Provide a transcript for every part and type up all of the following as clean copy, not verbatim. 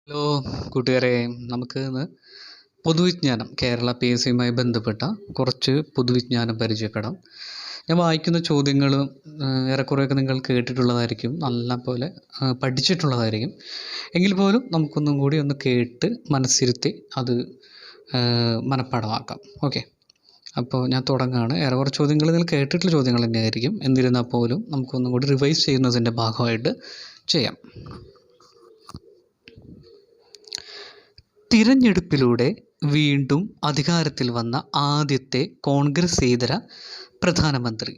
Hello കൂട്ടുകാരെ, നമുക്ക് ഇന്ന് പൊതുവിജ്ഞാനം കേരള PSC ബന്ധപ്പെട്ട കുറച്ച് പൊതുവിജ്ഞാനം പരിചയപ്പെടാം. ഞാൻ വായിക്കുന്ന ചോദ്യങ്ങൾ ഏറെക്കുറെയൊക്കെ നിങ്ങൾ കേട്ടിട്ടുള്ളതായിരിക്കും, നല്ല പോലെ പഠിച്ചിട്ടുള്ളതായിരിക്കും. എങ്കിൽ പോലും നമുക്കൊന്നും കൂടി ഒന്ന് കേട്ട് മനസ്സിരുത്തി അത് മനഃപ്പാഠമാക്കാം. ഓക്കെ, അപ്പോൾ ഞാൻ തുടങ്ങുകയാണ്. ഏറെക്കുറെ ചോദ്യങ്ങൾ നിങ്ങൾ കേട്ടിട്ടുള്ള ചോദ്യങ്ങൾ തന്നെയായിരിക്കും. എന്നിരുന്നാൽ പോലും നമുക്കൊന്നും കൂടി റിവൈസ് ചെയ്യുന്നതിൻ്റെ ഭാഗമായിട്ട് ചെയ്യാം. തിരഞ്ഞെടുപ്പിലൂടെ വീണ്ടും അധികാരത്തിൽ വന്ന ആദ്യത്തെ കോൺഗ്രസേതര പ്രധാനമന്ത്രി.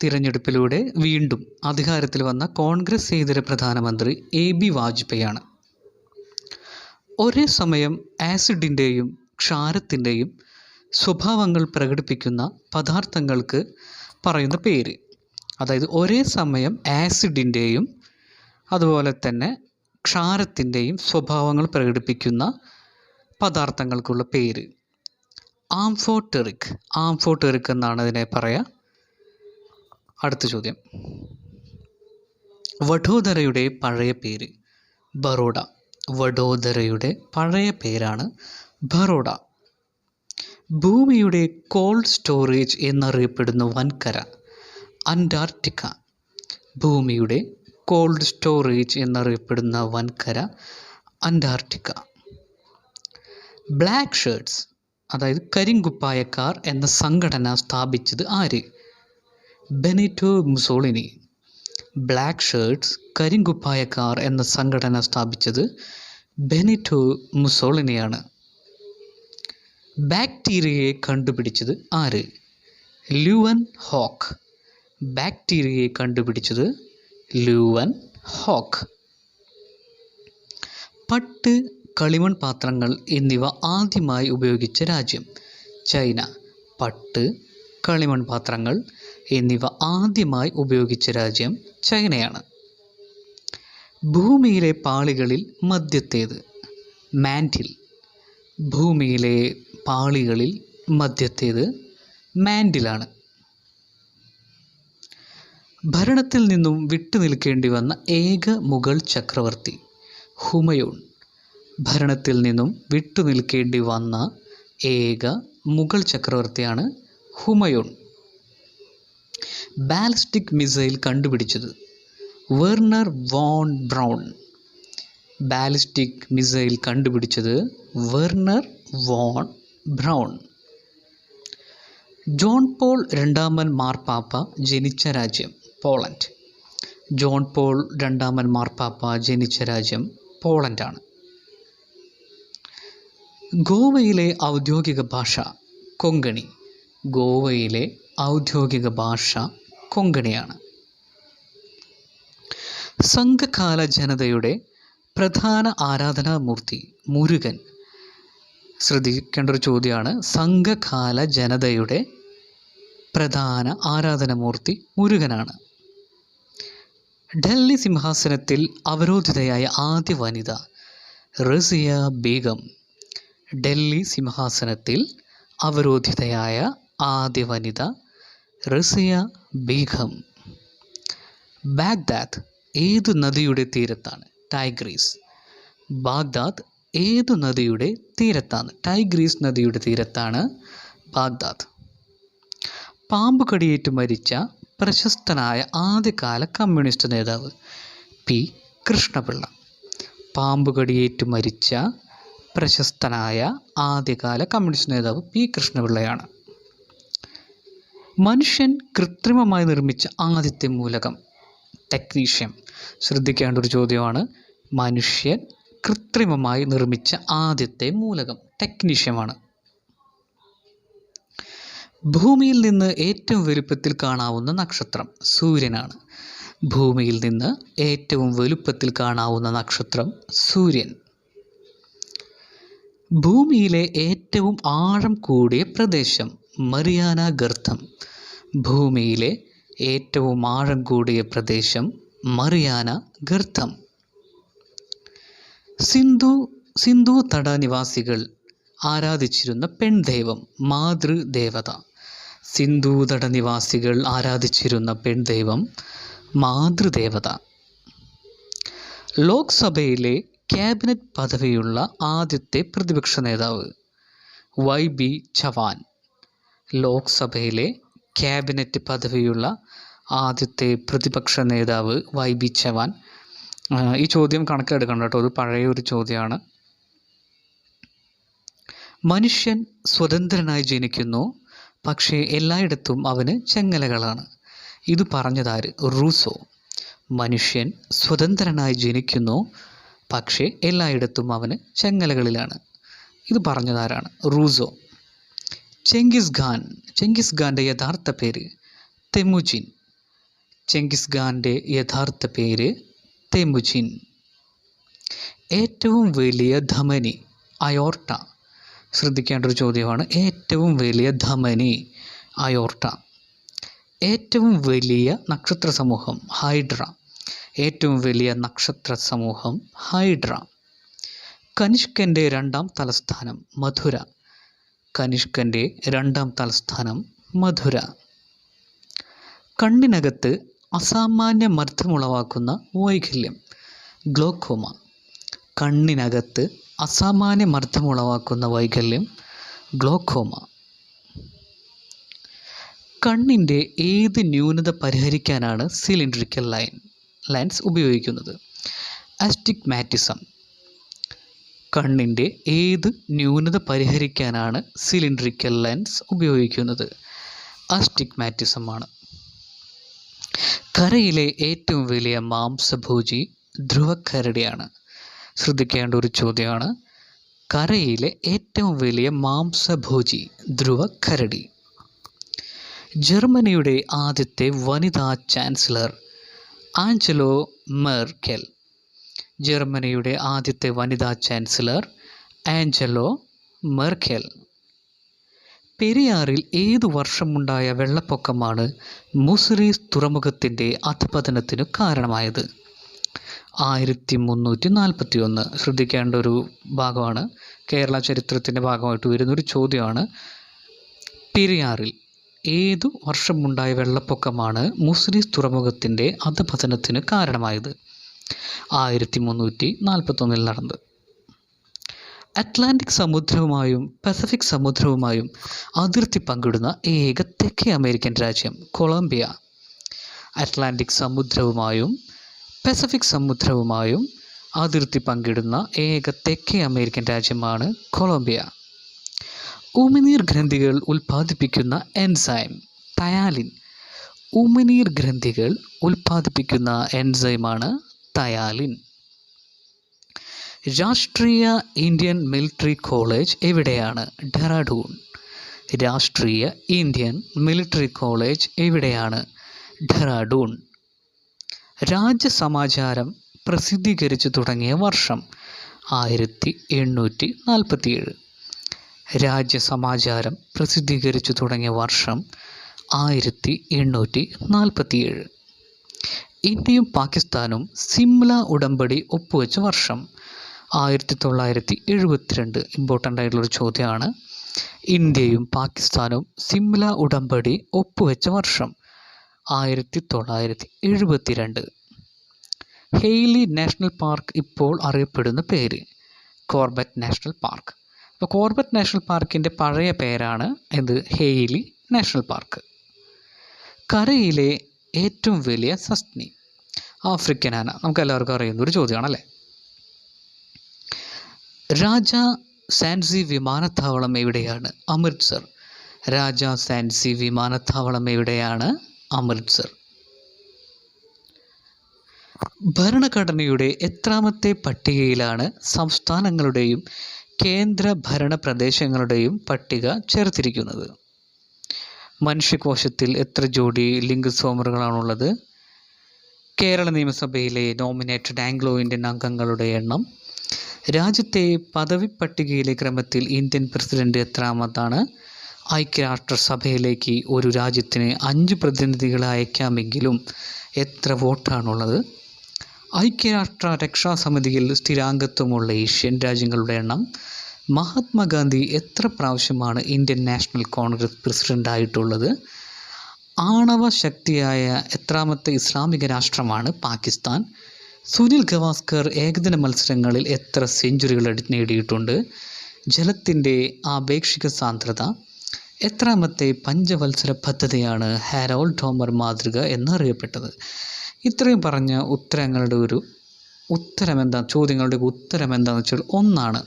തിരഞ്ഞെടുപ്പിലൂടെ വീണ്ടും അധികാരത്തിൽ വന്ന കോൺഗ്രസേതര പ്രധാനമന്ത്രി AB വാജ്പേയിയാണ്. ഒരേ സമയം ആസിഡിൻ്റെയും ക്ഷാരത്തിൻ്റെയും സ്വഭാവങ്ങൾ പ്രകടിപ്പിക്കുന്ന പദാർത്ഥങ്ങൾക്ക് പറയുന്ന പേര്. അതായത് ഒരേ സമയം ആസിഡിൻ്റെയും അതുപോലെ തന്നെ ക്ഷാരത്തിൻ്റെയും സ്വഭാവങ്ങൾ പ്രകടിപ്പിക്കുന്ന പദാർത്ഥങ്ങൾക്കുള്ള പേര് ആംഫോടെറിക് എന്നാണ് ഇതിനെ പറയുക. അടുത്ത ചോദ്യം, വഡോദരയുടെ പഴയ പേര് ബറോഡ. വഡോദരയുടെ പഴയ പേരാണ് ബറോഡ. ഭൂമിയുടെ കോൾഡ് സ്റ്റോറേജ് എന്നറിയപ്പെടുന്ന വൻകര അന്റാർട്ടിക്ക. ഭൂമിയുടെ കോൾഡ് സ്റ്റോറേജ് എന്നറിയപ്പെടുന്ന വൻകര അന്റാർട്ടിക്ക. ബ്ലാക്ക് ഷർട്ട്സ് അതായത് കരിങ്കുപ്പായക്കാർ എന്ന സംഘടന സ്ഥാപിച്ചത് ആര്? Benito Mussolini. ബ്ലാക്ക് ഷർട്ട്സ് കരിങ്കുപ്പായക്കാർ എന്ന സംഘടന സ്ഥാപിച്ചത് ബെനിറ്റോ മുസോളിനിയാണ്. ബാക്ടീരിയയെ കണ്ടുപിടിച്ചത് ആര്? Leeuwen hoc. ബാക്ടീരിയയെ കണ്ടുപിടിച്ചത് ല്യൂവൻ ഹോക്ക്. പട്ട്, കളിമൺ പാത്രങ്ങൾ എന്നിവ ആദ്യമായി ഉപയോഗിച്ച രാജ്യം ചൈന. പട്ട്, കളിമൺ പാത്രങ്ങൾ എന്നിവ ആദ്യമായി ഉപയോഗിച്ച രാജ്യം ചൈനയാണ്. ഭൂമിയിലെ പാളികളിൽ മധ്യത്തേത് മാൻറ്റിൽ. ഭൂമിയിലെ പാളികളിൽ മധ്യത്തേത് മാൻറ്റിലാണ്. ഭരണത്തിൽ നിന്നും വിട്ടുനിൽക്കേണ്ടി വന്ന ഏക മുഗൾ ചക്രവർത്തി ഹുമയൂൺ. ഭരണത്തിൽ നിന്നും വിട്ടുനിൽക്കേണ്ടി വന്ന ഏക മുഗൾ ചക്രവർത്തിയാണ് ഹുമയൂൺ. ബാലിസ്റ്റിക് മിസൈൽ കണ്ടുപിടിച്ചത് Wernher von Braun. Ballistic missile കണ്ടുപിടിച്ചത് Wernher von Braun. John Paul രണ്ടാമൻ മാർപ്പാപ്പ ജനിച്ച രാജ്യം പോളണ്ട്. ജോൺ പോൾ രണ്ടാമൻ മാർപ്പാപ്പ ജനിച്ച രാജ്യം പോളണ്ടാണ്. ഗോവയിലെ ഔദ്യോഗിക ഭാഷ കൊങ്കണി. ഗോവയിലെ ഔദ്യോഗിക ഭാഷ കൊങ്കണിയാണ്. സംഘകാല ജനതയുടെ പ്രധാന ആരാധനാമൂർത്തി മുരുകൻ. ശ്രദ്ധിക്കേണ്ട ഒരു ചോദ്യമാണ്. സംഘകാല ജനതയുടെ പ്രധാന ആരാധനാമൂർത്തി മുരുകനാണ്. ഡൽഹി സിംഹാസനത്തിൽ അവരോധിതയായ ആദ്യ വനിത റസിയ ബീഗം. ഡൽഹി സിംഹാസനത്തിൽ അവരോധിതയായ ആദ്യ വനിത റസിയ ബീഗം. ബാഗ്ദാദ് ഏതു നദിയുടെ തീരത്താണ്? ടൈഗ്രീസ്. ബാഗ്ദാദ് ഏതു നദിയുടെ തീരത്താണ്? ടൈഗ്രീസ് നദിയുടെ തീരത്താണ് ബാഗ്ദാദ്. പാമ്പ് കടിയേറ്റ് മരിച്ച പ്രശസ്തനായ ആദ്യകാല കമ്മ്യൂണിസ്റ്റ് നേതാവ് P. കൃഷ്ണപിള്ള. പാമ്പ് കടിയേറ്റ് മരിച്ച പ്രശസ്തനായ ആദ്യകാല കമ്മ്യൂണിസ്റ്റ് നേതാവ് P. കൃഷ്ണപിള്ളയാണ്. മനുഷ്യൻ കൃത്രിമമായി നിർമ്മിച്ച ആദ്യത്തെ മൂലകം ടെക്നീഷ്യം. ശ്രദ്ധിക്കേണ്ട ഒരു ചോദ്യമാണ്. മനുഷ്യൻ കൃത്രിമമായി നിർമ്മിച്ച ആദ്യത്തെ മൂലകം ടെക്നീഷ്യമാണ്. ഭൂമിയിൽ നിന്ന് ഏറ്റവും വലുപ്പത്തിൽ കാണാവുന്ന നക്ഷത്രം സൂര്യനാണ്. ഭൂമിയിൽ നിന്ന് ഏറ്റവും വലുപ്പത്തിൽ കാണാവുന്ന നക്ഷത്രം സൂര്യൻ. ഭൂമിയിലെ ഏറ്റവും ആഴം കൂടിയ പ്രദേശം മറിയാന ഗർത്തം. ഭൂമിയിലെ ഏറ്റവും ആഴം കൂടിയ പ്രദേശം മറിയാന ഗർത്തം. സിന്ധു തട നിവാസികൾ ആരാധിച്ചിരുന്ന പെൺദൈവം മാതൃദേവത. സിന്ധു തട നിവാസികൾ ആരാധിച്ചിരുന്ന പെൺദൈവം മാതൃദേവത. ലോക്സഭയിലെ ക്യാബിനറ്റ് പദവിയുള്ള ആദ്യത്തെ പ്രതിപക്ഷ നേതാവ്? YB ചവാൻ. ലോക്സഭയിലെ ക്യാബിനറ്റ് പദവിയുള്ള ആദ്യത്തെ പ്രതിപക്ഷ നേതാവ് YB ചവാൻ. ഈ ചോദ്യം കണക്കെടുക്കണം കേട്ടോ, അത് പഴയ ഒരു ചോദ്യമാണ്. മനുഷ്യൻ സ്വതന്ത്രനായി ജനിക്കുന്നു, പക്ഷേ എല്ലായിടത്തും അവന് ചെങ്ങലകളാണ്. ഇത് പറഞ്ഞതാര്? റൂസോ. മനുഷ്യൻ സ്വതന്ത്രനായി ജനിക്കുന്നു, പക്ഷേ എല്ലായിടത്തും അവന് ചെങ്ങലകളിലാണ്. ഇത് പറഞ്ഞതാരാണ്? റൂസോ. ചെങ്കിസ് ഖാൻ്റെ യഥാർത്ഥ പേര്? തെമുജിൻ. ചെങ്കിസ് ഖാൻ്റെ യഥാർത്ഥ പേര് തെമുജിൻ. ഏറ്റവും വലിയ ധമനി? അയോർട്ട. ശ്രദ്ധിക്കേണ്ട ഒരു ചോദ്യമാണ്. ഏറ്റവും വലിയ ധമനി അയോർട്ട. ഏറ്റവും വലിയ നക്ഷത്ര സമൂഹം? ഹൈഡ്ര. ഏറ്റവും വലിയ നക്ഷത്ര സമൂഹം ഹൈഡ്ര. കനിഷ്കൻ്റെ രണ്ടാം തലസ്ഥാനം? മധുര. കനിഷ്കൻ്റെ രണ്ടാം തലസ്ഥാനം മധുര. കണ്ണിനകത്ത് അസാമാന്യ മർദ്ദമുളവാക്കുന്ന വൈകല്യം? ഗ്ലോക്കോമ. കണ്ണിനകത്ത് അസാമാന്യ മർദ്ദമുളവാക്കുന്ന വൈകല്യം ഗ്ലോക്കോമ. കണ്ണിൻ്റെ ഏത് ന്യൂനത പരിഹരിക്കാനാണ് സിലിണ്ടറിക്കൽ ലെൻസ് ഉപയോഗിക്കുന്നത്? അസ്റ്റിഗ്മാറ്റിസം. കണ്ണിൻ്റെ ഏത് ന്യൂനത പരിഹരിക്കാനാണ് സിലിണ്ടറിക്കൽ ലെൻസ് ഉപയോഗിക്കുന്നത്? അസ്റ്റിഗ്മാറ്റിസമാണ്. കരയിലെ ഏറ്റവും വലിയ മാംസഭോജി ധ്രുവക്കരടിയാണ്. ശ്രദ്ധിക്കേണ്ട ഒരു ചോദ്യമാണ്. കരയിലെ ഏറ്റവും വലിയ മാംസഭോജി ധ്രുവക്കരടി. ജർമ്മനിയുടെ ആദ്യത്തെ വനിതാ ചാൻസലർ? Angelo Merkel. ജർമ്മനിയുടെ ആദ്യത്തെ വനിതാ ചാൻസലർ ആഞ്ചലോ മെർക്കൽ. പെരിയാറിൽ ഏതു വർഷമുണ്ടായ വെള്ളപ്പൊക്കമാണ് മുസിറീസ് തുറമുഖത്തിൻ്റെ അധപതനത്തിനു കാരണമായത്? 1341. ശ്രദ്ധിക്കേണ്ട ഒരു ഭാഗമാണ്. കേരള ചരിത്രത്തിൻ്റെ ഭാഗമായിട്ട് വരുന്നൊരു ചോദ്യമാണ്. പെരിയാറിൽ ഏതു വർഷമുണ്ടായ വെള്ളപ്പൊക്കമാണ് മുസിറീസ് തുറമുഖത്തിൻ്റെ അധപതനത്തിന് കാരണമായത്? 1341 നടന്നത്. അറ്റ്ലാന്റിക് സമുദ്രവുമായും പസഫിക് സമുദ്രവുമായും അതിർത്തി പങ്കിടുന്ന ഏക തെക്കേ അമേരിക്കൻ രാജ്യം? കൊളംബിയ. അറ്റ്ലാന്റിക് സമുദ്രവുമായും പസഫിക് സമുദ്രവുമായും അതിർത്തി പങ്കിടുന്ന ഏക തെക്കേ അമേരിക്കൻ രാജ്യമാണ് കൊളംബിയ. ഉമിനീർ ഗ്രന്ഥികൾ ഉൽപ്പാദിപ്പിക്കുന്ന എൻസൈം? തയാലിൻ. ഉമിനീർ ഗ്രന്ഥികൾ ഉൽപ്പാദിപ്പിക്കുന്ന എൻസൈമാണ് തയാലിൻ. രാഷ്ട്രീയ ഇന്ത്യൻ മിലിറ്ററി കോളേജ് എവിടെയാണ്? ഡെറാഡൂൺ. രാഷ്ട്രീയ ഇന്ത്യൻ മിലിറ്ററി കോളേജ് എവിടെയാണ്? ഡെറാഡൂൺ. രാജ്യസമാചാരം പ്രസിദ്ധീകരിച്ചു തുടങ്ങിയ വർഷം? 1847. രാജ്യസമാചാരം പ്രസിദ്ധീകരിച്ചു തുടങ്ങിയ വർഷം 1847. ഇന്ത്യയും പാകിസ്ഥാനും സിംല ഉടമ്പടി ഒപ്പുവെച്ച വർഷം? 1972. ഇമ്പോർട്ടൻ്റ് ആയിട്ടുള്ളൊരു ചോദ്യമാണ്. ഇന്ത്യയും പാകിസ്ഥാനും സിംല ഉടമ്പടി ഒപ്പുവെച്ച വർഷം? 1972. ഹെയ്ലി നാഷണൽ പാർക്ക് ഇപ്പോൾ അറിയപ്പെടുന്ന പേര്? Corbett national park. അപ്പോൾ കോർബറ്റ് നാഷണൽ പാർക്കിൻ്റെ പഴയ പേരാണ് ഇത് ഹെയ്ലി നാഷണൽ പാർക്ക്. കരയിലെ ഏറ്റവും വലിയ സസ്തി? ആഫ്രിക്കൻ ആന. നമുക്ക് എല്ലാവർക്കും അറിയുന്ന ഒരു ചോദ്യമാണല്ലേ. രാജാ സാൻസി വിമാനത്താവളം എവിടെയാണ്? അമൃത്സർ. രാജാ സാൻസി വിമാനത്താവളം എവിടെയാണ്? അമൃത്സർ. ഭരണഘടനയുടെ എത്രാമത്തെ പട്ടികയിലാണ് സംസ്ഥാനങ്ങളുടെയും കേന്ദ്ര ഭരണ പ്രദേശങ്ങളുടെയും പട്ടിക ചേർത്തിരിക്കുന്നത്? മനുഷ്യകോശത്തിൽ എത്ര ജോഡി ലിംഗസ്വമറുകളാണുള്ളത്? കേരള നിയമസഭയിലെ നോമിനേറ്റഡ് ആംഗ്ലോ ഇന്ത്യൻ അംഗങ്ങളുടെ എണ്ണം? രാജ്യത്തെ പദവി പട്ടികയിലെ ക്രമത്തിൽ ഇന്ത്യൻ പ്രസിഡന്റ് എത്രാമതാണ്? ഐക്യരാഷ്ട്രസഭയിലേക്ക് ഒരു രാജ്യത്തിന് 5 പ്രതിനിധികളെ അയക്കാമെങ്കിലും എത്ര വോട്ടാണുള്ളത്? ഐക്യരാഷ്ട്ര രക്ഷാസമിതിയിൽ സ്ഥിരാംഗത്വമുള്ള ഏഷ്യൻ രാജ്യങ്ങളുടെ എണ്ണം? മഹാത്മാഗാന്ധി എത്ര പ്രാവശ്യമാണ് ഇന്ത്യൻ നാഷണൽ കോൺഗ്രസ് പ്രസിഡൻ്റായിട്ടുള്ളത്? ആണവ ശക്തിയായ എത്രാമത്തെ ഇസ്ലാമിക രാഷ്ട്രമാണ് പാകിസ്ഥാൻ? സുനിൽ ഗവാസ്കർ ഏകദിന മത്സരങ്ങളിൽ എത്ര സെഞ്ചുറികൾ നേടിയിട്ടുണ്ട്? ജലത്തിൻ്റെ ആപേക്ഷിക സാന്ദ്രത. എത്രാമത്തെ പഞ്ചവത്സര പദ്ധതിയാണ് ഹാരോൾഡ് ഡോമർ മാതൃക എന്നറിയപ്പെട്ടത്? ഇത്രയും പറഞ്ഞ ഉത്തരങ്ങളുടെ ചോദ്യങ്ങളുടെ ഉത്തരം എന്താണെന്ന് വെച്ചാൽ ഒന്നാണ്.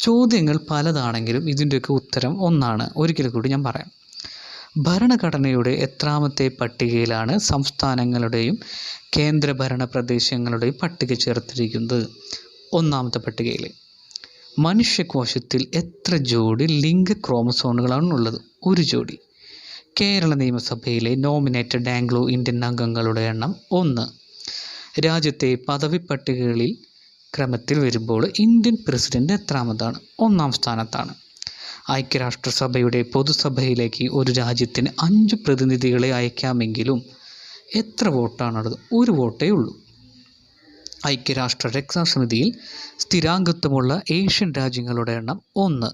ചോദ്യങ്ങൾ പലതാണെങ്കിലും ഇതിൻ്റെയൊക്കെ ഉത്തരം ഒന്നാണ്. ഒരിക്കൽ കൂടി ഞാൻ പറയാം. ഭരണഘടനയുടെ എത്രാമത്തെ പട്ടികയിലാണ് സംസ്ഥാനങ്ങളുടെയും കേന്ദ്രഭരണ പ്രദേശങ്ങളുടെയും പട്ടിക ചേർത്തിരിക്കുന്നത്? ഒന്നാമത്തെ പട്ടികയിൽ. മനുഷ്യകോശത്തിൽ എത്ര ജോഡി ലിംഗ ക്രോമസോണുകളാണുള്ളത്? ഒരു ജോഡി. കേരള നിയമസഭയിലെ നോമിനേറ്റഡ് ആംഗ്ലോ ഇന്ത്യൻ അംഗങ്ങളുടെ എണ്ണം 1. രാജ്യത്തെ പദവി പട്ടികകളിൽ ക്രമത്തിൽ വരുമ്പോൾ ഇന്ത്യൻ പ്രസിഡന്റ് എത്രാമതാണ്? 1-ാം സ്ഥാനത്താണ്. ഐക്യരാഷ്ട്രസഭയുടെ പൊതുസഭയിലേക്ക് ഒരു രാജ്യത്തിന് 5 പ്രതിനിധികളെ അയക്കാമെങ്കിലും എത്ര വോട്ടാണുള്ളത്? 1 വോട്ടേ ഉള്ളൂ. ഐക്യരാഷ്ട്ര രക്ഷാസമിതിയിൽ സ്ഥിരാംഗത്വമുള്ള ഏഷ്യൻ രാജ്യങ്ങളുടെ എണ്ണം 1.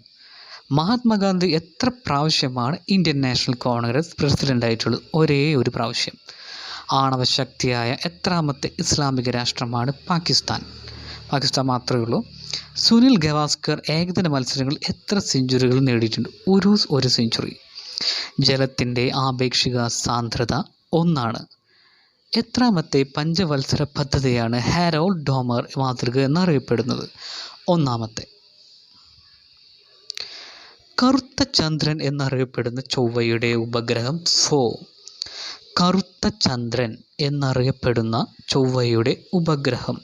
മഹാത്മാഗാന്ധി എത്ര പ്രാവശ്യമാണ് ഇന്ത്യൻ നാഷണൽ കോൺഗ്രസ് പ്രസിഡൻ്റായിട്ടുള്ളത്? ഒരേ ഒരു പ്രാവശ്യം. ആണവശക്തിയായ എത്രാമത്തെ ഇസ്ലാമിക രാഷ്ട്രമാണ് പാകിസ്ഥാൻ? പാകിസ്ഥാൻ മാത്രമേ ഉള്ളൂ. സുനിൽ ഗവാസ്കർ ഏകദിന മത്സരങ്ങളിൽ എത്ര സെഞ്ചുറികൾ നേടിയിട്ടുണ്ട്? ഒരു സെഞ്ചുറി. ജലത്തിൻ്റെ ആപേക്ഷിക സാന്ദ്രത 1. എത്രാമത്തെ പഞ്ചവത്സര പദ്ധതിയാണ് ഹാരോൾഡ് ഡോമർ മാതൃക എന്നറിയപ്പെടുന്നത്? 1-ാമത്തെ. കറുത്ത ചന്ദ്രൻ എന്നറിയപ്പെടുന്ന ചൊവ്വയുടെ ഉപഗ്രഹം കറുത്ത ചന്ദ്രൻ എന്നറിയപ്പെടുന്ന ചൊവ്വയുടെ ഉപഗ്രഹം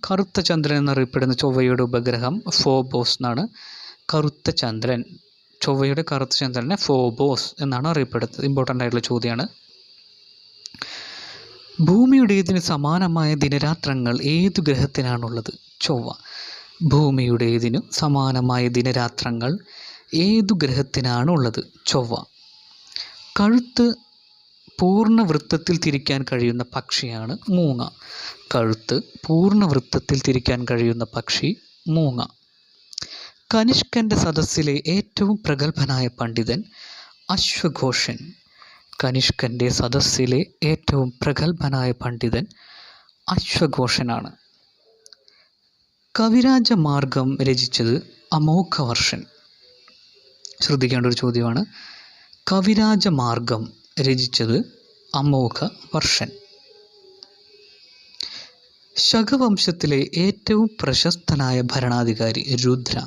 കറുത്ത ചന്ദ്രൻ എന്നറിയപ്പെടുന്ന ചൊവ്വയുടെ ഉപഗ്രഹം ഫോബോസ് എന്നാണ്. കറുത്ത ചന്ദ്രൻ, ചൊവ്വയുടെ കറുത്ത ചന്ദ്രനെ ഫോബോസ് എന്നാണ് അറിയപ്പെടുന്നത്. ഇമ്പോർട്ടൻ്റ് ആയിട്ടുള്ള ചോദ്യമാണ്. ഭൂമിയുടേതിന് സമാനമായ ദിനരാത്രങ്ങൾ ഏതു ഗ്രഹത്തിനാണുള്ളത്? ചൊവ്വ. ഭൂമിയുടേതിനു സമാനമായ ദിനരാത്രങ്ങൾ ഏതു ഗ്രഹത്തിനാണുള്ളത്? ചൊവ്വ. കഴുത്ത് പൂർണ്ണവൃത്തത്തിൽ തിരിക്കാൻ കഴിയുന്ന പക്ഷിയാണ് മൂങ്ങ. കഴുത്ത് പൂർണ്ണവൃത്തത്തിൽ തിരിക്കാൻ കഴിയുന്ന പക്ഷി മൂങ്ങ. കനിഷ്കൻ്റെ സദസ്സിലെ ഏറ്റവും പ്രഗത്ഭനായ പണ്ഡിതൻ അശ്വഘോഷൻ. കനിഷ്കൻ്റെ സദസ്സിലെ ഏറ്റവും പ്രഗത്ഭനായ പണ്ഡിതൻ അശ്വഘോഷനാണ്. കവിരാജമാർഗം രചിച്ചത് അമോഘവർഷൻ. ശ്രദ്ധിക്കേണ്ട ഒരു ചോദ്യമാണ്. കവിരാജമാർഗം രചിച്ചത് അമോഘവർഷൻ. ശകവംശത്തിലെ ഏറ്റവും പ്രശസ്തനായ ഭരണാധികാരി രുദ്ര.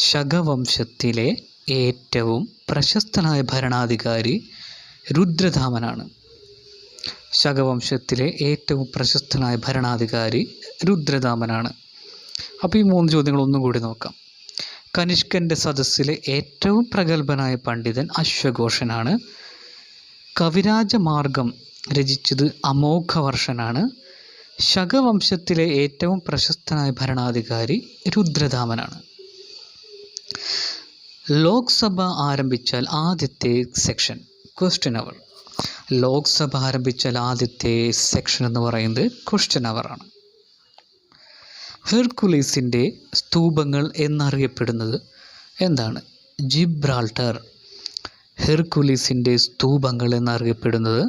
ശകവംശത്തിലെ ഏറ്റവും പ്രശസ്തനായ ഭരണാധികാരി രുദ്രധാമനാണ്. ശകവംശത്തിലെ ഏറ്റവും പ്രശസ്തനായ ഭരണാധികാരി രുദ്രധാമനാണ്. അപ്പോൾ ഈ 3 ചോദ്യങ്ങൾ ഒന്നും കൂടി നോക്കാം. കനിഷ്കൻ്റെ സദസ്സിലെ ഏറ്റവും പ്രഗത്ഭനായ പണ്ഡിതൻ അശ്വഘോഷനാണ്. കവിരാജമാർഗം രചിച്ചത് അമോഘവർഷനാണ്. ശകവംശത്തിലെ ഏറ്റവും പ്രശസ്തനായ ഭരണാധികാരി രുദ്രധാമനാണ്. ലോക്സഭ ആരംഭിച്ചാൽ ആദ്യത്തെ സെക്ഷൻ ക്വസ്റ്റ്യൻ അവർ. ലോക്സഭ ആരംഭിച്ചാൽ ആദ്യത്തെ സെക്ഷൻ എന്ന് പറയുന്നത് ക്വസ്റ്റ്യൻ അവറാണ്. ഹെർക്കുലീസിൻ്റെ സ്തൂപങ്ങൾ എന്നറിയപ്പെടുന്നത് എന്താണ്? ജിബ്രാൾട്ടർ. ഹെർക്കുലീസിൻ്റെ സ്തൂപങ്ങൾ എന്നറിയപ്പെടുന്നത്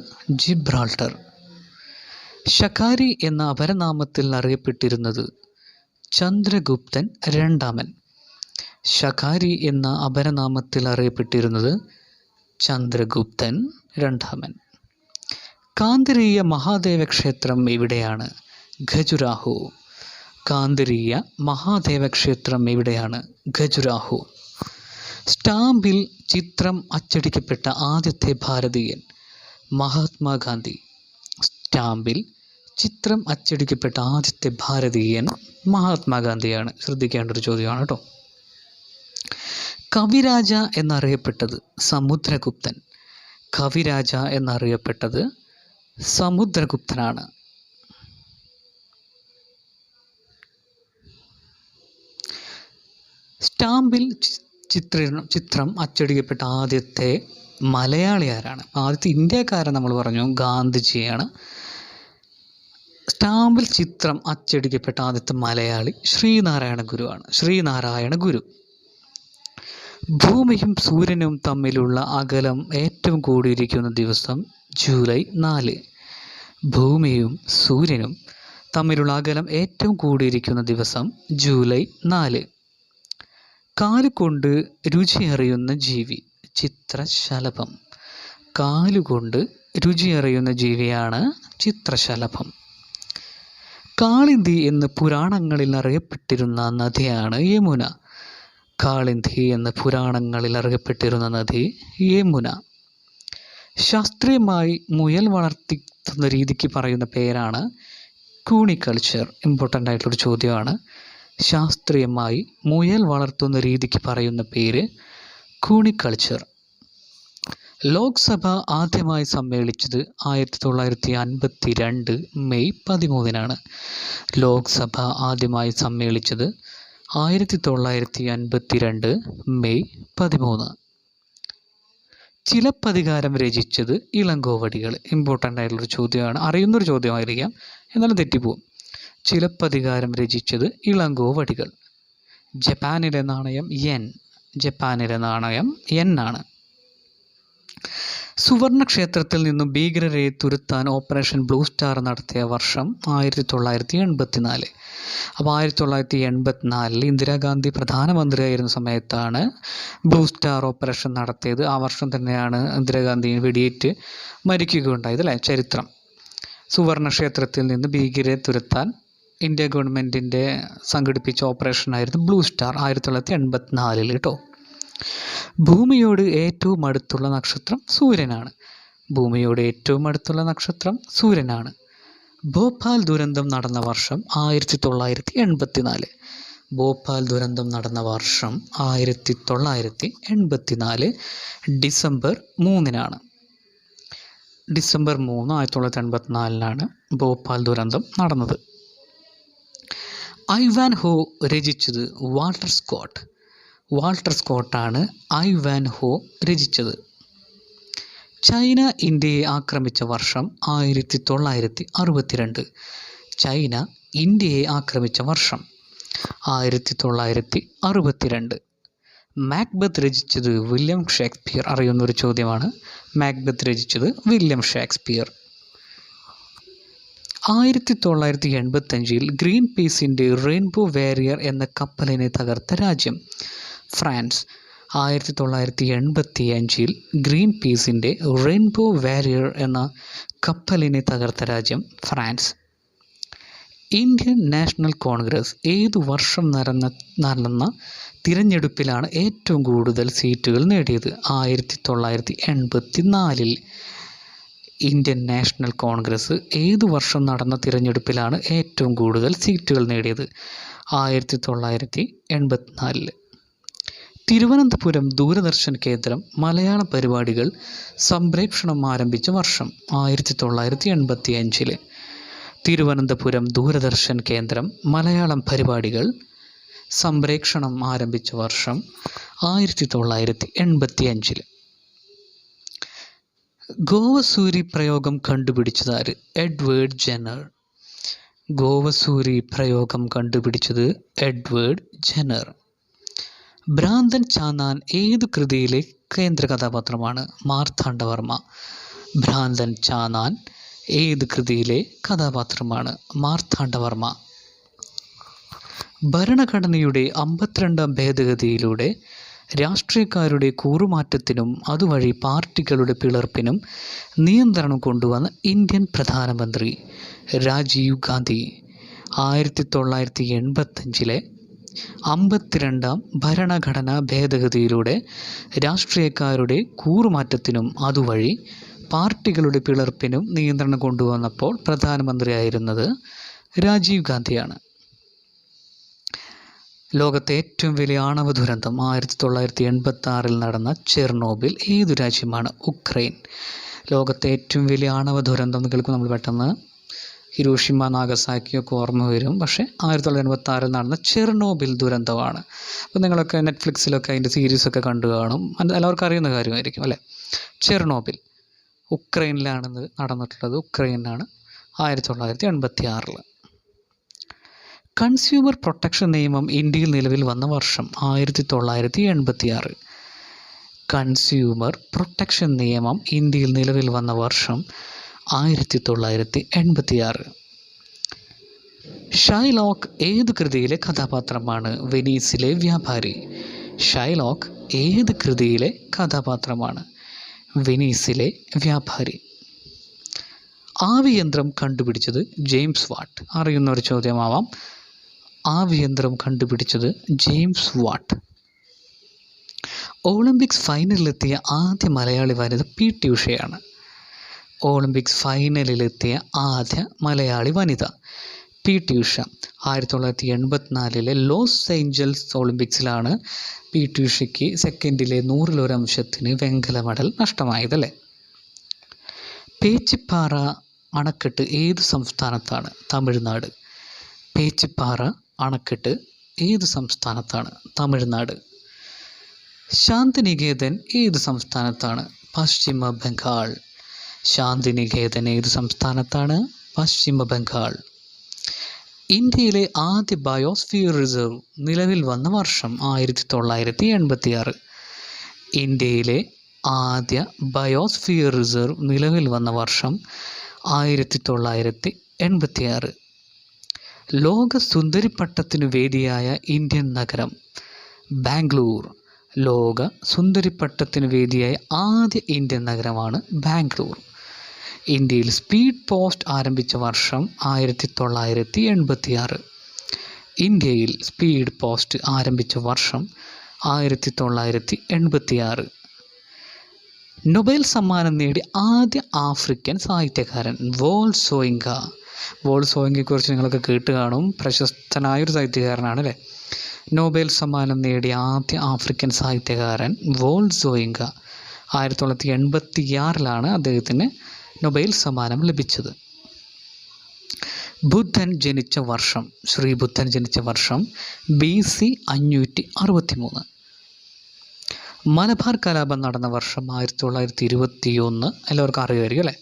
ജിബ്രാൾട്ടർ. ശകാരി എന്ന അപരനാമത്തിൽ അറിയപ്പെട്ടിരുന്നത് ചന്ദ്രഗുപ്തൻ രണ്ടാമൻ. ശകാരി എന്ന അപരനാമത്തിൽ അറിയപ്പെട്ടിരുന്നത് ചന്ദ്രഗുപ്തൻ രണ്ടാമൻ. കാന്തിരീയ മഹാദേവ ക്ഷേത്രം എവിടെയാണ്? ഖജുരാഹോ. കാന്തിരീയ മഹാദേവ ക്ഷേത്രം എവിടെയാണ്? ഖജുരാഹോ. സ്റ്റാമ്പിൽ ചിത്രം അച്ചടിക്കപ്പെട്ട ആദ്യത്തെ ഭാരതീയൻ മഹാത്മാഗാന്ധി. സ്റ്റാമ്പിൽ ചിത്രം അച്ചടിക്കപ്പെട്ട ആദ്യത്തെ ഭാരതീയൻ മഹാത്മാഗാന്ധിയാണ്. ശ്രദ്ധിക്കേണ്ട ഒരു ചോദ്യമാണ് കേട്ടോ. കവിരാജ എന്നറിയപ്പെട്ടത് സമുദ്രഗുപ്തൻ. കവിരാജ എന്നറിയപ്പെട്ടത് സമുദ്രഗുപ്തനാണ്. സ്റ്റാമ്പിൽ ചിത്രം അച്ചടിക്കപ്പെട്ട ആദ്യത്തെ മലയാളി ആരാണ്? ആദ്യത്തെ ഇന്ത്യക്കാരൻ നമ്മൾ പറഞ്ഞു ഗാന്ധിജിയാണ്. സ്റ്റാമ്പിൽ ചിത്രം അച്ചടിക്കപ്പെട്ട ആദ്യത്തെ മലയാളി ശ്രീനാരായണ ഗുരുവാണ്. ശ്രീനാരായണ ഗുരു. ഭൂമിയും സൂര്യനും തമ്മിലുള്ള അകലം ഏറ്റവും കൂടിയിരിക്കുന്ന ദിവസം ജൂലൈ 4. ഭൂമിയും സൂര്യനും തമ്മിലുള്ള അകലം ഏറ്റവും കൂടിയിരിക്കുന്ന ദിവസം ജൂലൈ 4. കാലുകൊണ്ട് രുചിയറിയുന്ന ജീവി ചിത്രശലഭം. കാലുകൊണ്ട് രുചിയറിയുന്ന ജീവിയാണ് ചിത്രശലഭം. കാളിന്തി എന്ന് പുരാണങ്ങളിൽ അറിയപ്പെട്ടിരുന്ന നദിയാണ് യമുന. കാളിന്തി എന്ന് പുരാണങ്ങളിൽ അറിയപ്പെട്ടിരുന്ന നദി യമുന. ശാസ്ത്രീയമായി മുയൽ വളർത്തുന്ന രീതിക്ക് പറയുന്ന പേരാണ് കൂണിക്കൾച്ചർ. ഇമ്പോർട്ടൻ്റ് ആയിട്ടുള്ളൊരു ചോദ്യമാണ്. ശാസ്ത്രീയമായി മുയൽ വളർത്തുന്ന രീതിക്ക് പറയുന്ന പേര് കൂണിക്കൾച്ചർ. ലോക്സഭ ആദ്യമായി സമ്മേളിച്ചത് 1952 മെയ് 13. ലോക്സഭ ആദ്യമായി സമ്മേളിച്ചത് 1952 മെയ് 13. ചിലപ്പതികാരം രചിച്ചത് ഇളങ്കോവടികൾ. ഇമ്പോർട്ടൻ്റ് ആയിട്ടുള്ളൊരു ചോദ്യമാണ്. അറിയുന്നൊരു ചോദ്യമായിരിക്കാം, എന്നാലും തെറ്റിപ്പോവും. ചിലപ്പതികാരം രചിച്ചത് ഇളങ്കോവടികൾ. ജപ്പാനിലെ നാണയം യെൻ. ജപ്പാനിലെ നാണയം യെൻ ആണ്. സുവർണക്ഷേത്രത്തിൽ നിന്നും ഭീകരരെ തുരത്താൻ ഓപ്പറേഷൻ ബ്ലൂ സ്റ്റാർ നടത്തിയ വർഷം 1984. അപ്പോൾ 1984 ഇന്ദിരാഗാന്ധി പ്രധാനമന്ത്രിയായിരുന്ന സമയത്താണ് ബ്ലൂ സ്റ്റാർ ഓപ്പറേഷൻ നടത്തിയത്. ആ വർഷം തന്നെയാണ് ഇന്ദിരാഗാന്ധി വെടിയേറ്റ് മരിക്കുകയുണ്ടായത് അല്ലേ, ചരിത്രം. സുവർണക്ഷേത്രത്തിൽ നിന്ന് ഭീകരരെ തുരത്താൻ ഇന്ത്യ ഗവൺമെൻറ്റിൻ്റെ സംഘടിപ്പിച്ച ഓപ്പറേഷനായിരുന്നു ബ്ലൂ സ്റ്റാർ 1984 കേട്ടോ. ഭൂമിയോട് ഏറ്റവും അടുത്തുള്ള നക്ഷത്രം സൂര്യനാണ്. ഭൂമിയോട് ഏറ്റവും അടുത്തുള്ള നക്ഷത്രം സൂര്യനാണ്. ഭോപ്പാൽ ദുരന്തം നടന്ന വർഷം 1984. ഭോപ്പാൽ ദുരന്തം നടന്ന വർഷം 1984 ഡിസംബർ 3. ഡിസംബർ 3 1984 ഭോപ്പാൽ ദുരന്തം നടന്നത്. ഐവാൻഹോ രചിച്ചത് വാൾട്ടർ സ്കോട്ട്. വാൾട്ടർ സ്കോട്ടാണ് ഐവാൻഹോ രചിച്ചത്. ചൈന ഇന്ത്യയെ ആക്രമിച്ച വർഷം 1962. ചൈന ഇന്ത്യയെ ആക്രമിച്ച വർഷം 1962. മാക്ബത്ത് രചിച്ചത് വില്യം ഷേക്സ്പിയർ. അറിയുന്നൊരു ചോദ്യമാണ്. മാക്ബത്ത് രചിച്ചത് വില്യം ഷേക്സ്പിയർ. 1985 ഗ്രീൻ പീസിൻ്റെ റെയിൻബോ വാരിയർ എന്ന കപ്പലിനെ തകർത്ത രാജ്യം ഫ്രാൻസ്. 1985 ഗ്രീൻ പീസിൻ്റെ റെയിൻബോ വാരിയർ എന്ന കപ്പലിനെ തകർത്ത രാജ്യം ഫ്രാൻസ്. ഇന്ത്യൻ നാഷണൽ കോൺഗ്രസ് ഏതു വർഷം നടന്ന തിരഞ്ഞെടുപ്പിലാണ് ഏറ്റവും കൂടുതൽ സീറ്റുകൾ നേടിയത്? 1984. ഇന്ത്യൻ നാഷണൽ കോൺഗ്രസ് ഏതു വർഷം നടന്ന തിരഞ്ഞെടുപ്പിലാണ് ഏറ്റവും കൂടുതൽ സീറ്റുകൾ നേടിയത്? 1984. തിരുവനന്തപുരം ദൂരദർശൻ കേന്ദ്രം മലയാള പരിപാടികൾ സംപ്രേഷണം ആരംഭിച്ച വർഷം 1985. തിരുവനന്തപുരം ദൂരദർശൻ കേന്ദ്രം മലയാളം പരിപാടികൾ സംപ്രേഷണം ആരംഭിച്ച വർഷം 1985. ഗോവസൂരി പ്രയോഗം കണ്ടുപിടിച്ചതാര്? Edward Jenner. ഗോവസൂരി പ്രയോഗം കണ്ടുപിടിച്ചത് എഡ്വേർഡ് ജെന്നർ. ഭ്രാന്തൻ ചാന്നാൻ ഏതു കൃതിയിലെ കേന്ദ്ര കഥാപാത്രമാണ്? മാർത്താണ്ഡവർമ്മ. ഭ്രാന്തൻ ചാന്നാൻ ഏത് കൃതിയിലെ കഥാപാത്രമാണ്? മാർത്താണ്ഡവർമ്മ. ഭരണഘടനയുടെ 52ാം ഭേദഗതിയിലൂടെ രാഷ്ട്രീയക്കാരുടെ കൂറുമാറ്റത്തിനും അതുവഴി പാർട്ടികളുടെ പിളർപ്പിനും നിയന്ത്രണം കൊണ്ടുവന്ന ഇന്ത്യൻ പ്രധാനമന്ത്രി രാജീവ് ഗാന്ധി. 1985 52ാം ഭരണഘടനാ ഭേദഗതിയിലൂടെ രാഷ്ട്രീയക്കാരുടെ കൂറുമാറ്റത്തിനും അതുവഴി പാർട്ടികളുടെ പിളർപ്പിനും നിയന്ത്രണം കൊണ്ടുവന്നപ്പോൾ പ്രധാനമന്ത്രിയായിരുന്നത് രാജീവ് ഗാന്ധിയാണ്. ലോകത്തെ ഏറ്റവും വലിയ ആണവ ദുരന്തം 1986 നടന്ന ചെർണോബിൽ ഏതു രാജ്യമാണ്? ഉക്രൈൻ. ലോകത്തെ ഏറ്റവും വലിയ ആണവ ദുരന്തം എന്ന് കേൾക്കുമ്പോൾ നമ്മൾ പെട്ടെന്ന് ഹിരോഷിമ നാഗസാക്കിയൊക്കെ ഓർമ്മ വരും. പക്ഷേ 1986 നടന്ന ചെർണോബിൽ ദുരന്തമാണ്. അപ്പോൾ നിങ്ങളൊക്കെ നെറ്റ്ഫ്ലിക്സിലൊക്കെ അതിൻ്റെ സീരീസൊക്കെ കണ്ടു കാണും. എല്ലാവർക്കും അറിയുന്ന കാര്യമായിരിക്കും അല്ലേ. ചെർണോബിൽ ഉക്രൈനിലാണെന്ന് നടന്നിട്ടുള്ളത്. ഉക്രൈനിലാണ് 1986. കൺസ്യൂമർ പ്രൊട്ടക്ഷൻ നിയമം ഇന്ത്യയിൽ നിലവിൽ വന്ന വർഷം 1986. കൺസ്യൂമർ പ്രൊട്ടക്ഷൻ നിയമം ഇന്ത്യയിൽ നിലവിൽ വന്ന വർഷം 1986. ഷൈലോക്ക് ഏത് കൃതിയിലെ കഥാപാത്രമാണ്? വെനീസിലെ വ്യാപാരി. ഷൈലോക്ക് ഏത് കൃതിയിലെ കഥാപാത്രമാണ്? വെനീസിലെ വ്യാപാരി. ആവിയന്ത്രം കണ്ടുപിടിച്ചത് ജെയിംസ് വാട്ട്. അറിയുന്ന ഒരു ചോദ്യമാവാം. ആവിയന്ത്രം കണ്ടുപിടിച്ചത് ജെയിംസ് വാട്ട്. ഒളിമ്പിക്സ് ഫൈനലിലെത്തിയ ആദ്യ മലയാളി വനിത PT ഉഷയാണ്. ഒളിമ്പിക്സ് ഫൈനലിലെത്തിയ ആദ്യ മലയാളി വനിത PT ഉഷ. 1984 ലോസ് ഏഞ്ചൽസ് ഒളിമ്പിക്സിലാണ് PT ഉഷയ്ക്ക് സെക്കൻഡിലെ 100 വെങ്കല മെഡൽ നഷ്ടമായതല്ലേ. പേച്ചിപ്പാറ അണക്കെട്ട് ഏത് സംസ്ഥാനത്താണ്? തമിഴ്നാട്. പേച്ചിപ്പാറ അണക്കെട്ട് ഏത് സംസ്ഥാനത്താണ്? തമിഴ്നാട്. ശാന്തിനികേതൻ ഏത് സംസ്ഥാനത്താണ്? പശ്ചിമ ബംഗാൾ. ശാന്തിനികേതൻ ഏത് സംസ്ഥാനത്താണ്? പശ്ചിമ ബംഗാൾ. ഇന്ത്യയിലെ ആദ്യ ബയോസ്ഫിയർ റിസർവ് നിലവിൽ വന്ന വർഷം 1986. ഇന്ത്യയിലെ ആദ്യ ബയോസ്ഫിയർ റിസർവ് നിലവിൽ വന്ന വർഷം 1986. ലോക സുന്ദരിപ്പട്ടത്തിനു വേദിയായ ഇന്ത്യൻ നഗരം? ബാംഗ്ലൂർ. ലോക സുന്ദരിപ്പട്ടത്തിനു വേദിയായ ആദ്യ ഇന്ത്യൻ നഗരമാണ് ബാംഗ്ലൂർ. ഇന്ത്യയിൽ സ്പീഡ് പോസ്റ്റ് ആരംഭിച്ച വർഷം 1986. ഇന്ത്യയിൽ സ്പീഡ് പോസ്റ്റ് ആരംഭിച്ച വർഷം 1986. നൊബേൽ സമ്മാനം നേടിയ ആദ്യ ആഫ്രിക്കൻ സാഹിത്യകാരൻ? വോൾസോയിങ്ക. വോൾസോയിങ്കയെക്കുറിച്ച് നിങ്ങളൊക്കെ കേട്ട് കാണും. പ്രശസ്തനായൊരു സാഹിത്യകാരനാണ് അല്ലേ. നൊബേൽ സമ്മാനം നേടിയ ആദ്യ ആഫ്രിക്കൻ സാഹിത്യകാരൻ വോൾസോയിങ്ക. 1986 അദ്ദേഹത്തിന് നൊബേൽ സമ്മാനം ലഭിച്ചത്. ബുദ്ധൻ ജനിച്ച വർഷം? ശ്രീബുദ്ധൻ ജനിച്ച വർഷം BC 563. മലബാർ കലാപം നടന്ന വർഷം 1921. എല്ലാവർക്കും അറിയുമായിരിക്കും അല്ലേ.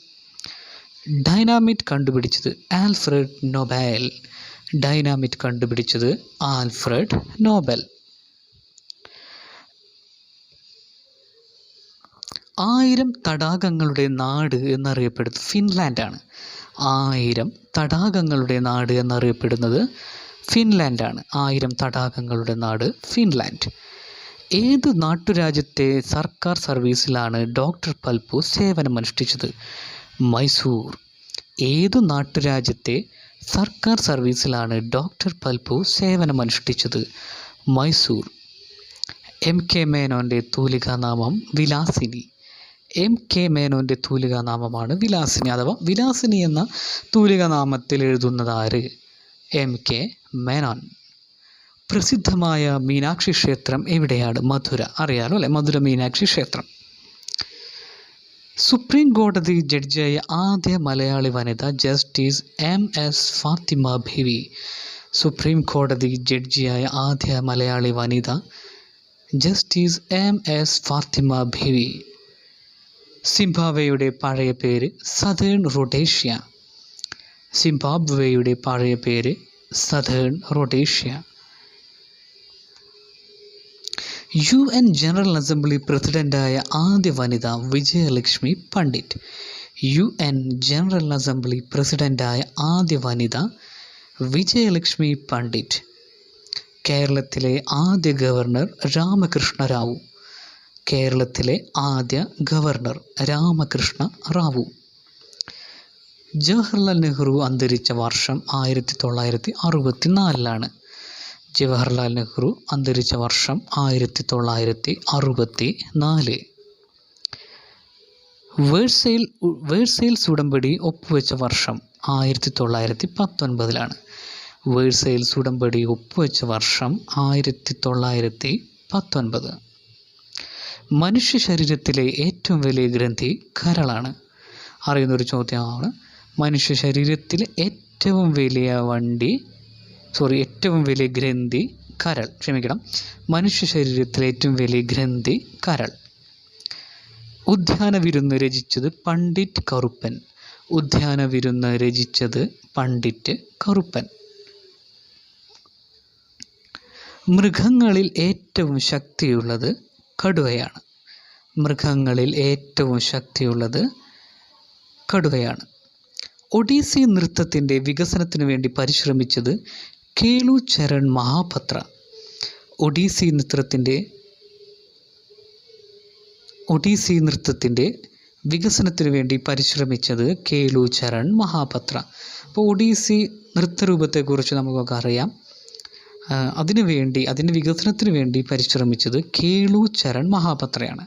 ഡൈനാമിറ്റ് കണ്ടുപിടിച്ചത്? Alfred Nobel. ഡൈനാമിറ്റ് കണ്ടുപിടിച്ചത് ആൽഫ്രഡ് നോബൽ. 1000 തടാകങ്ങളുടെ നാട് എന്നറിയപ്പെടുന്നത് ഫിൻലാൻഡാണ്. 1000 തടാകങ്ങളുടെ നാട് എന്നറിയപ്പെടുന്നത് ഫിൻലാൻഡാണ്. 1000 തടാകങ്ങളുടെ നാട് ഫിൻലാൻഡ്. ഏത് നാട്ടുരാജ്യത്തെ സർക്കാർ സർവീസിലാണ് ഡോക്ടർ പൽപു സേവനമനുഷ്ഠിച്ചത്? മൈസൂർ. ഏതു നാട്ടുരാജ്യത്തെ സർക്കാർ സർവീസിലാണ് ഡോക്ടർ പൽപു സേവനമനുഷ്ഠിച്ചത്? മൈസൂർ. MK മേനോൻ്റെ തൂലികാനാമം വിലാസിനി. MK മേനോൻ്റെ തൂലികാനാമമാണ് വിലാസിനി, അഥവാ വിലാസിനി എന്ന തൂലികാനാമത്തിൽ എഴുതുന്നത് ആര്? MK മേനോൻ. പ്രസിദ്ധമായ മീനാക്ഷി ക്ഷേത്രം എവിടെയാണ്? മധുര. അറിയാലോ അല്ലേ, മധുര മീനാക്ഷി ക്ഷേത്രം. സുപ്രീം കോടതി ജഡ്ജിയായ ആദ്യ മലയാളി വനിത? Justice MS Fathima Beevi. Supreme കോടതി ജഡ്ജിയായ ആദ്യ മലയാളി വനിത ജസ്റ്റിസ് MS ഫാത്തിമ ബീവി. സിംബാബ്വേയുടെ പഴയ പേര്? Southern Rhodesia. സിംബാബ്വേയുടെ പഴയ പേര് southern Rhodesia. UN general assembly പ്രസിഡൻ്റായ ആദ്യ വനിത? Vijayalakshmi Pandit. UN general assembly പ്രസിഡൻ്റായ ആദ്യ വനിത വിജയലക്ഷ്മി പണ്ഡിറ്റ്. കേരളത്തിലെ ആദ്യ ഗവർണർ? രാമകൃഷ്ണ റാവു. കേരളത്തിലെ ആദ്യ ഗവർണർ രാമകൃഷ്ണ റാവു. ജവഹർലാൽ നെഹ്റു അന്തരിച്ച വർഷം? 1964. ജവഹർലാൽ നെഹ്റു അന്തരിച്ച വർഷം 1964. വേഴ്സൈൽസ് ഉടമ്പടി ഒപ്പുവെച്ച വർഷം? 1919. വേഴ്സൈൽസ് ഉടമ്പടി ഒപ്പുവെച്ച വർഷം 1919. മനുഷ്യ ശരീരത്തിലെ ഏറ്റവും വലിയ ഗ്രന്ഥി കരളാണ്. അറിയുന്നൊരു ചോദ്യമാണ്. മനുഷ്യ ശരീരത്തിലെ ഏറ്റവും വലിയ ഗ്രന്ഥി കരൾ. മനുഷ്യ ശരീരത്തിലെ ഏറ്റവും വലിയ ഗ്രന്ഥി കരൾ. ഉദ്യാനവിരുന്ന് രചിച്ചത് പണ്ഡിറ്റ് കറുപ്പൻ. ഉദ്യാനവിരുന്ന് രചിച്ചത് പണ്ഡിറ്റ് കറുപ്പൻ. മൃഗങ്ങളിൽ ഏറ്റവും ശക്തിയുള്ളത് കടുവയാണ്. മൃഗങ്ങളിൽ ഏറ്റവും ശക്തിയുള്ളത് കടുവയാണ്. ഒഡീസി നൃത്തത്തിൻ്റെ വികസനത്തിനു വേണ്ടി പരിശ്രമിച്ചത് കേളു ചരൺ മഹാപത്ര. ഒഡീസി നൃത്തത്തിൻ്റെ വികസനത്തിനു വേണ്ടി പരിശ്രമിച്ചത് കേളു ചരൺ മഹാപത്ര. അപ്പോൾ ഒഡീസി നൃത്തരൂപത്തെക്കുറിച്ച് നമുക്കൊക്കെ അറിയാം. അതിൻ്റെ വികസനത്തിന് വേണ്ടി പരിശ്രമിച്ചത് കേളു ചരൺ മഹാപത്രയാണ്.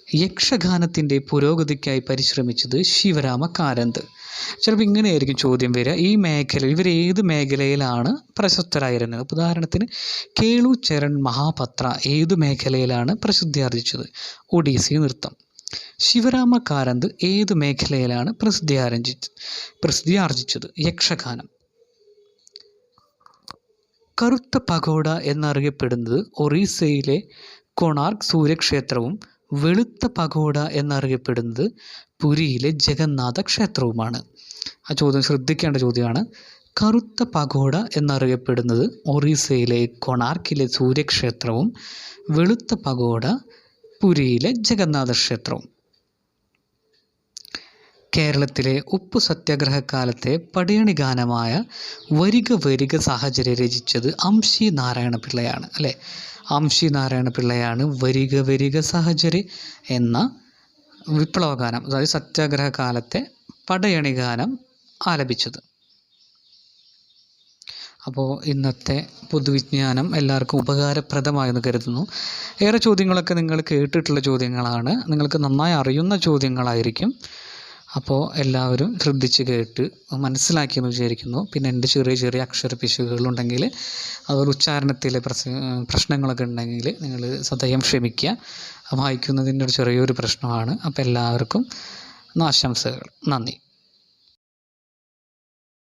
യക്ഷഗാനത്തിൻ്റെ പുരോഗതിക്കായി പരിശ്രമിച്ചത് ശിവരാമ കാരന്ത്. ചിലപ്പോൾ ഇങ്ങനെയായിരിക്കും ചോദ്യം വരിക, ഇവർ ഏത് മേഖലയിലാണ് പ്രശസ്തരായിരുന്നത്? ഉദാഹരണത്തിന് കേളു ചരൺ മഹാപത്ര ഏത് മേഖലയിലാണ് പ്രസിദ്ധിയാർജിച്ചത്? ഒഡീസി നൃത്തം. ശിവരാമ കാരന്ത് ഏത് മേഖലയിലാണ് പ്രസിദ്ധിയാർജിച്ചത്? യക്ഷഗാനം. കറുത്ത പഗോഡ എന്നറിയപ്പെടുന്നത് ഒറീസയിലെ കൊണാർക്ക് സൂര്യക്ഷേത്രവും വെളുത്ത പഗോഡ എന്നറിയപ്പെടുന്നത് പുരിയിലെ ജഗന്നാഥ ക്ഷേത്രവുമാണ്. ആ ചോദ്യം ശ്രദ്ധിക്കേണ്ട ചോദ്യമാണ്. കറുത്ത പഗോഡ എന്നറിയപ്പെടുന്നത് ഒറീസയിലെ കൊണാർക്കിലെ സൂര്യക്ഷേത്രവും വെളുത്ത പഗോഡ പുരിയിലെ ജഗന്നാഥ ക്ഷേത്രവും. കേരളത്തിലെ ഉപ്പു സത്യാഗ്രഹകാലത്തെ പടയണി ഗാനമായ വരിക വരിക സാഹചര്യം രചിച്ചത് അംശി നാരായണ പിള്ളയാണ് അല്ലേ? അംശി നാരായണ പിള്ളയാണ് വരിക വരിക സാഹചര്യ എന്ന വിപ്ലവഗാനം, അതായത് സത്യാഗ്രഹകാലത്തെ പടയണി ഗാനം ആലപിച്ചത്. അപ്പോൾ ഇന്നത്തെ പൊതുവിജ്ഞാനം എല്ലാവർക്കും ഉപകാരപ്രദമായെന്ന് കരുതുന്നു. ഏറെ ചോദ്യങ്ങളൊക്കെ നിങ്ങൾ കേട്ടിട്ടുള്ള ചോദ്യങ്ങളാണ്, നിങ്ങൾക്ക് നന്നായി അറിയുന്ന ചോദ്യങ്ങളായിരിക്കും. അപ്പോൾ എല്ലാവരും ശ്രദ്ധിച്ച് കേട്ട് മനസ്സിലാക്കിയെന്ന് വിചാരിക്കുന്നു. പിന്നെ എൻ്റെ ചെറിയ ചെറിയ അക്ഷര പിശകുകളുണ്ടെങ്കിൽ, അതുപോലെ ഉച്ചാരണത്തിലെ പ്രശ്നങ്ങളൊക്കെ ഉണ്ടെങ്കിൽ നിങ്ങൾ സദയം ക്ഷമിക്കുക. വായിക്കുന്നതിൻ്റെ ഒരു ചെറിയൊരു പ്രശ്നമാണ്. അപ്പോൾ എല്ലാവർക്കും ആശംസകൾ. നന്ദി.